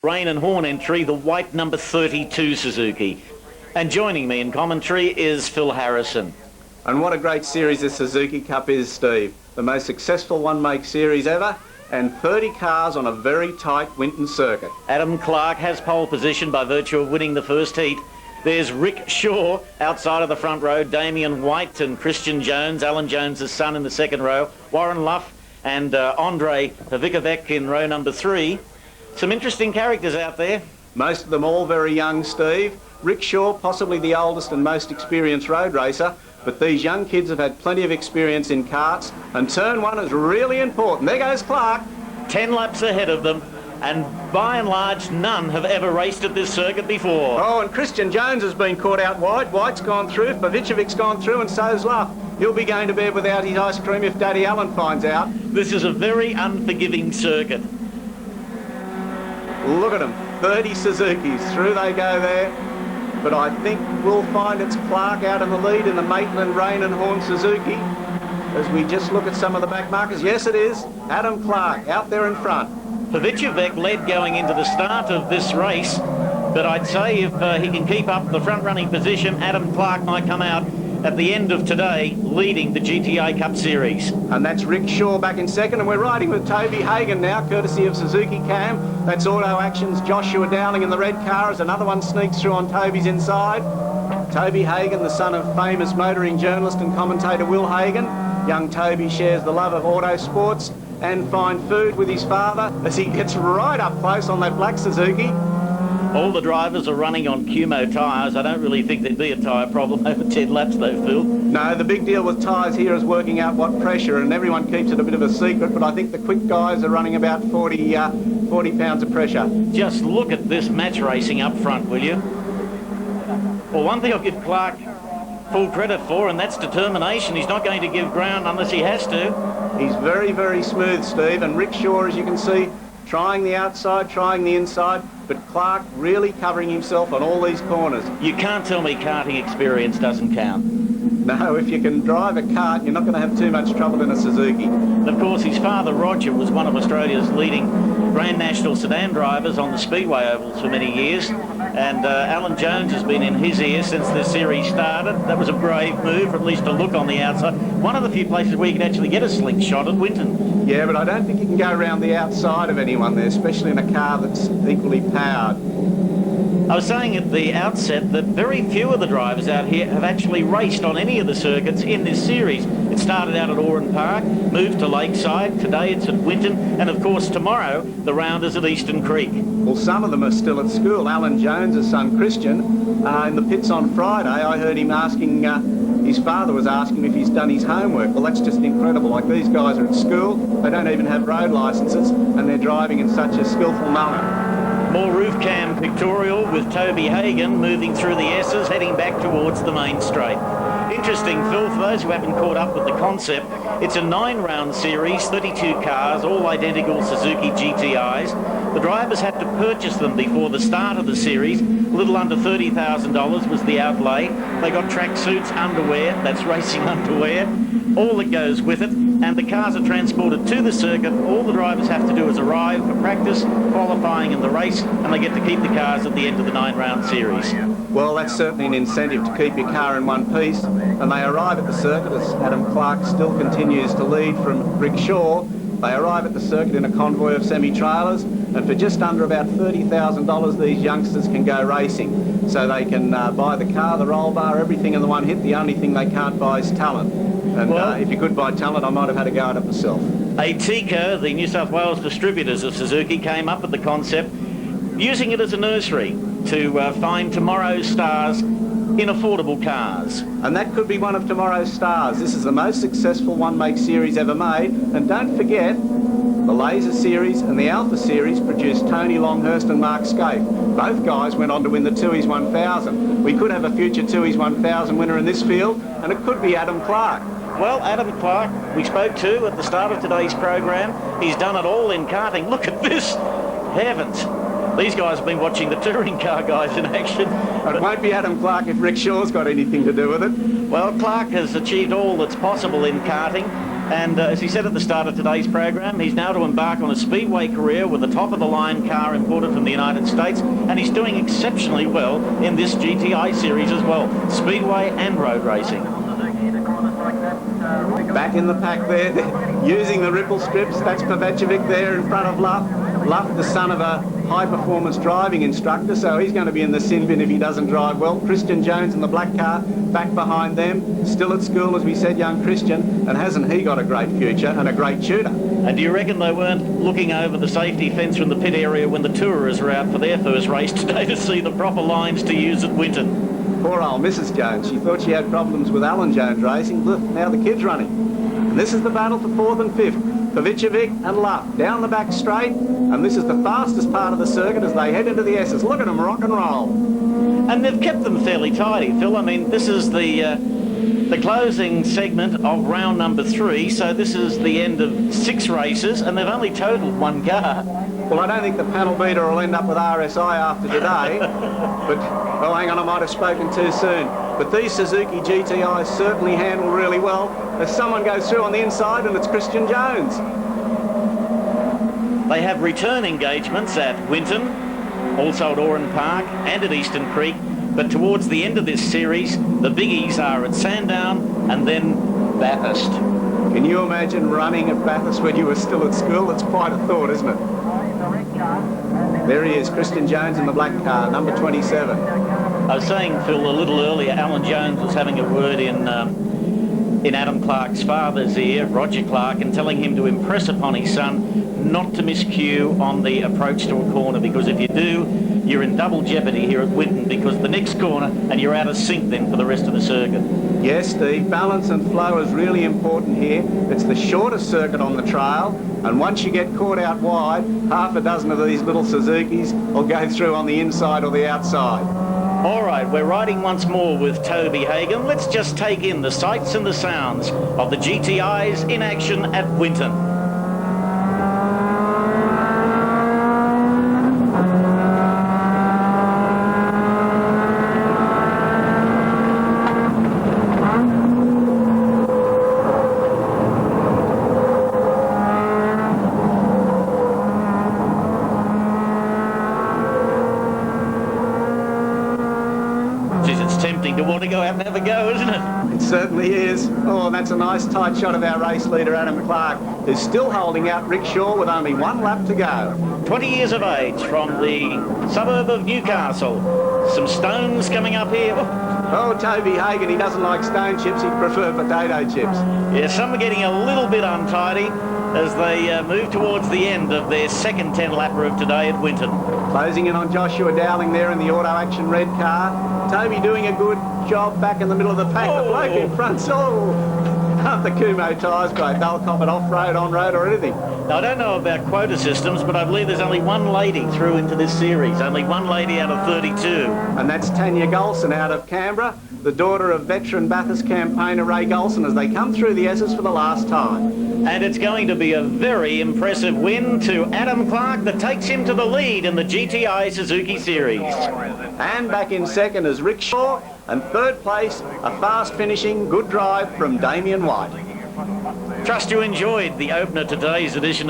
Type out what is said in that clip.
Rain and horn entry, the white number 32 Suzuki. And joining me in commentary is Phil Harrison. And what a great series this Suzuki Cup is, Steve. The most successful one-make series ever, and 30 cars on a very tight Winton circuit. Adam Clark has pole position by virtue of winning the first heat. There's Rick Shaw outside of the front row, Damien White and Christian Jones, Alan Jones' son in the second row, Warren Luff and Andre Vikovic in row number 3. Some interesting characters out there. Most of them all very young, Steve. Rick Shaw, possibly the oldest and most experienced road racer, but these young kids have had plenty of experience in karts, and turn one is really important. There goes Clark. 10 laps ahead of them, and by and large, none have ever raced at this circuit before. Oh, and Christian Jones has been caught out wide. White's gone through, Pavicevic's gone through, and so's Luff. He'll be going to bed without his ice cream if Daddy Allen finds out. This is a very unforgiving circuit. Look at them, 30 Suzukis, through they go there. But I think we'll find it's Clark out in the lead in the Maitland Rain and Horn Suzuki. As we just look at some of the back markers, yes it is, Adam Clark out there in front. Pavicevec led going into the start of this race, but I'd say if he can keep up the front running position, Adam Clark might come out at the end of today leading the GTi Cup Series. And that's Rick Shaw back in second, and we're riding with Toby Hagan now, courtesy of Suzuki Cam. That's Auto Action's Joshua Dowling in the red car as another one sneaks through on Toby's inside. Toby Hagan, the son of famous motoring journalist and commentator Will Hagan. Young Toby shares the love of auto sports and fine food with his father as he gets right up close on that black Suzuki. All the drivers are running on Kuhmo tyres. I don't really think there'd be a tyre problem over 10 laps though, Phil. No, the big deal with tyres here is working out what pressure, and everyone keeps it a bit of a secret, but I think the quick guys are running about 40 pounds of pressure. Just look at this match racing up front, will you? Well, one thing I'll give Clark full credit for, and that's determination. He's not going to give ground unless he has to. He's very, very smooth, Steve, and Rick Shaw, as you can see, trying the outside, trying the inside, but Clark really covering himself on all these corners. You can't tell me karting experience doesn't count. No, if you can drive a kart, you're not going to have too much trouble in a Suzuki. And of course, his father, Roger, was one of Australia's leading Grand National sedan drivers on the Speedway ovals for many years. And Alan Jones has been in his ear since this series started. That was a brave move, or at least a look on the outside. One of the few places where you can actually get a slingshot at Winton. Yeah, but I don't think you can go around the outside of anyone there, especially in a car that's equally powered. I was saying at the outset that very few of the drivers out here have actually raced on any of the circuits in this series. It started out at Oran Park, moved to Lakeside, today it's at Winton, and of course tomorrow the round is at Eastern Creek. Well, some of them are still at school. Alan Jones' son Christian, in the pits on Friday, I heard him asking, his father was asking if he's done his homework. Well, that's just incredible. Like, these guys are at school, they don't even have road licences, and they're driving in such a skillful manner. More roof cam pictorial with Toby Hagan moving through the S's, heading back towards the main straight. Interesting, Phil, for those who haven't caught up with the concept, it's a 9-round series, 32 cars, all identical Suzuki GTIs. The drivers had to purchase them before the start of the series. A little under $30,000 was the outlay. They got tracksuits, underwear, that's racing underwear, all that goes with it, and the cars are transported to the circuit. All the drivers have to do is arrive for practice, qualifying in the race, and they get to keep the cars at the end of the 9-round series. Well, that's certainly an incentive to keep your car in one piece, and they arrive at the circuit as Adam Clark still continues to lead from Rick Shaw. They arrive at the circuit in a convoy of semi-trailers, and for just under about $30,000 these youngsters can go racing. So they can buy the car, the roll bar, everything in the one hit. The only thing they can't buy is talent. And if you could buy talent, I might have had a go at it myself. ATICA, the New South Wales distributors of Suzuki, came up with the concept, using it as a nursery to find tomorrow's stars in affordable cars. And that could be one of tomorrow's stars. This is the most successful one-make series ever made. And don't forget, the Laser Series and the Alpha Series produced Tony Longhurst and Mark Scaife. Both guys went on to win the Tooheys 1000. We could have a future Tooheys 1000 winner in this field, and it could be Adam Clark. Well, Adam Clark, we spoke to at the start of today's program. He's done it all in karting. Look at this. Heavens. These guys have been watching the touring car guys in action. It won't be Adam Clark if Rick Shaw's got anything to do with it. Well, Clark has achieved all that's possible in karting. And as he said at the start of today's program, he's now to embark on a speedway career with a top-of-the-line car imported from the United States, and he's doing exceptionally well in this GTI series as well, speedway and road racing. Back in the pack there, using the ripple strips. That's Pavecevic there in front of Luff. Luff, the son of a high-performance driving instructor, so he's going to be in the sin bin if he doesn't drive well. Christian Jones in the black car, back behind them. Still at school, as we said, young Christian, and hasn't he got a great future and a great tutor? And do you reckon they weren't looking over the safety fence from the pit area when the tourers were out for their first race today to see the proper lines to use at Winton? Poor old Mrs. Jones. She thought she had problems with Alan Jones racing. Look, now the kid's running. And this is the battle for 4th and 5th. Pavecevic and Luff down the back straight. And this is the fastest part of the circuit as they head into the S's. Look at them rock and roll. And they've kept them fairly tidy, Phil. I mean, this is the closing segment of round number 3, so this is the end of 6 races, and they've only totaled 1 car. Well, I don't think the panel beater will end up with RSI after today, but, oh, hang on, I might have spoken too soon. But these Suzuki GTIs certainly handle really well as someone goes through on the inside, and it's Christian Jones. They have return engagements at Winton, also at Oran Park and at Eastern Creek, but towards the end of this series, the biggies are at Sandown and then Bathurst. Can you imagine running at Bathurst when you were still at school? It's quite a thought, isn't it? There he is, Christian Jones in the black car, number 27. I was saying, Phil, a little earlier, Alan Jones was having a word in Adam Clark's father's ear, Roger Clark, and telling him to impress upon his son not to miscue on the approach to a corner, because if you do, you're in double jeopardy here at Winton, because the next corner and you're out of sync then for the rest of the circuit. Yes, Steve, balance and flow is really important here. It's the shortest circuit on the trail, and once you get caught out wide, half a dozen of these little Suzukis will go through on the inside or the outside. All right, we're riding once more with Toby Hagen. Let's just take in the sights and the sounds of the GTIs in action at Winton. To want to go out and have a go, isn't it? It certainly is. Oh, that's a nice tight shot of our race leader, Adam Clark, who's still holding out Rick Shaw with only 1 lap to go. 20 years of age from the suburb of Newcastle. Some stones coming up here. Oh, Toby Hagen, he doesn't like stone chips, he'd prefer potato chips. Yeah, some are getting a little bit untidy as they move towards the end of their second 10-lapper of today at Winton. Closing in on Joshua Dowling there in the Auto Action red car. Toby doing a good job back in the middle of the pack. Oh. The bloke in front, aren't the Kuhmo tyres great? They'll cop it off-road, on-road or anything. Now, I don't know about quota systems, but I believe there's only 1 lady through into this series. Only 1 lady out of 32. And that's Tanya Golson out of Canberra, the daughter of veteran Bathurst campaigner Ray Golson, as they come through the S's for the last time. And it's going to be a very impressive win to Adam Clark that takes him to the lead in the GTI Suzuki Series. And back in second is Rick Shaw, and third place, a fast finishing good drive from Damien White. Trust you enjoyed the opener to today's edition of